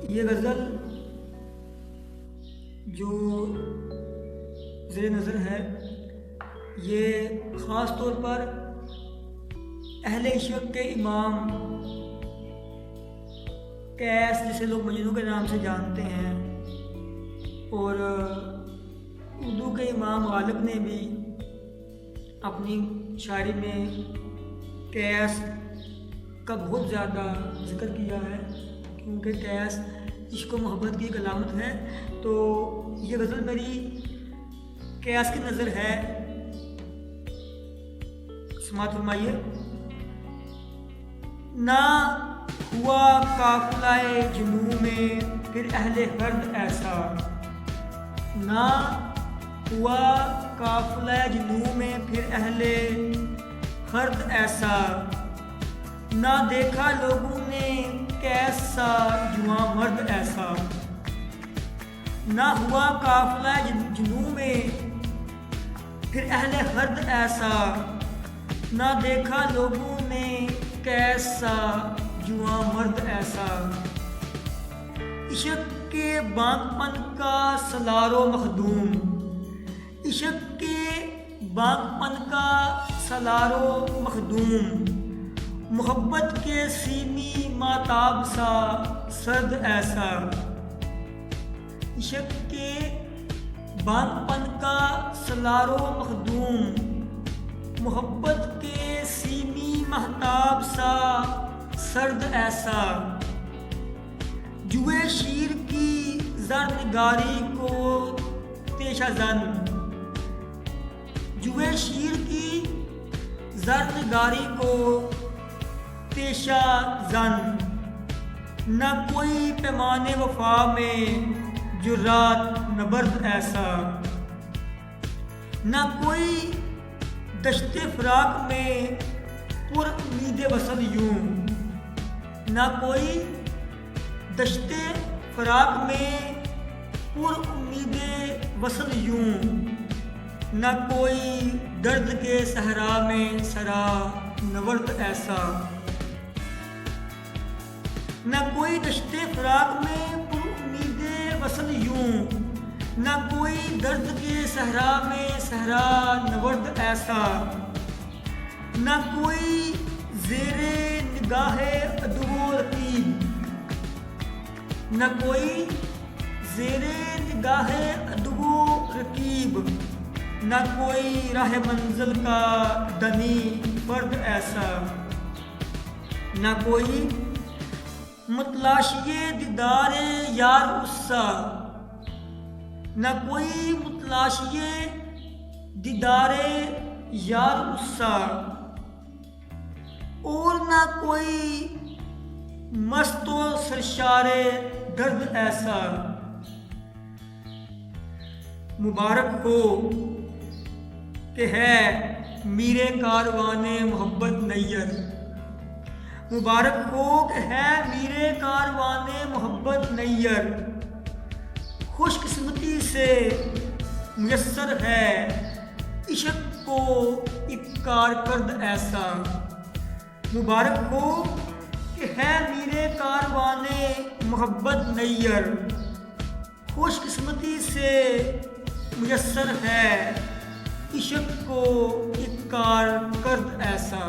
ये गज़ल जो ज़ेर नज़र है ये ख़ास तौर पर अहले इश्क के इमाम कैस, जिसे लोग मजनू के नाम से जानते हैं, और उर्दू के इमाम गालिब ने भी अपनी शायरी में कैस का बहुत ज़्यादा जिक्र किया है, क्योंकि कैस इश्क व मोहब्बत की एक अलामत है। तो ये गज़ल मेरी कैस की नज़र है, समात फरमाइए। ना हुआ काफ़िलाए जुनू में फिर अहले हर्द ऐसा, ना हुआ काफ़िलाए जुनू में फिर अहले हर्द ऐसा, ना देखा लोगों ने कैसा जुआ मर्द ऐसा, ना हुआ काफ़िला जुनू में फिर अहले हर्द ऐसा, ना देखा लोगों ने कैसा जुआ मर्द ऐसा। इश्क के बागपन का सलारो मखदूम, इश्क के बागपन का सलारो मखदूम, मोहब्बत के सीनी माताब सा सर्द ऐसा। इश्क के बागपन का सलारो मखदूम, मोहब्बत के सीनी महताब सा सर्द ऐसा। जुए शीर की ज़रनिगारी को तेशा जन, जुए शीर की ज़रनिगारी को तेशा जन, न कोई पैमाने वफा में जुर्रात नबर्द ऐसा, न कोई दश्ते फ़राक में पुर उम्मीद वसल यूं, न कोई दश्ते फ़राक में पुर उम्मीद वसल यूं, न कोई दर्द के सहरा में सरा नवर्द ऐसा, न कोई दश्ते फ़राक में पुर उम्मीद वसल यूं, न कोई दर्द के सहरा में सहरा नवर्द ऐसा, न कोई ज़ेरे निगाहे अदुओ रकीब, न कोई ज़ेरे निगाहे अदुओ रकीब, न कोई राह मंजिल का दनी फर्द ऐसा, न कोई मुतलाशिए दीदारे यार उस्सा, न कोई मुतलाशिए दीदारे यार उस्सा, और न कोई मस्तो सरशारे दर्द ऐसा। मुबारक हो कि है मीरे कारवाने मोहब्बत नैयर, मुबारक हो कि है मीरे कारवाने मोहब्बत नैयर, खुशकिस्मती से मुयस्सर है इश्क को इक्कार कर्द ऐसा। मुबारक हो कि है मीरे कारवाने मोहब्बत नैयर, खुशकिस्मती से मुयस्सर है इश्क को इक्कार कर्द ऐसा।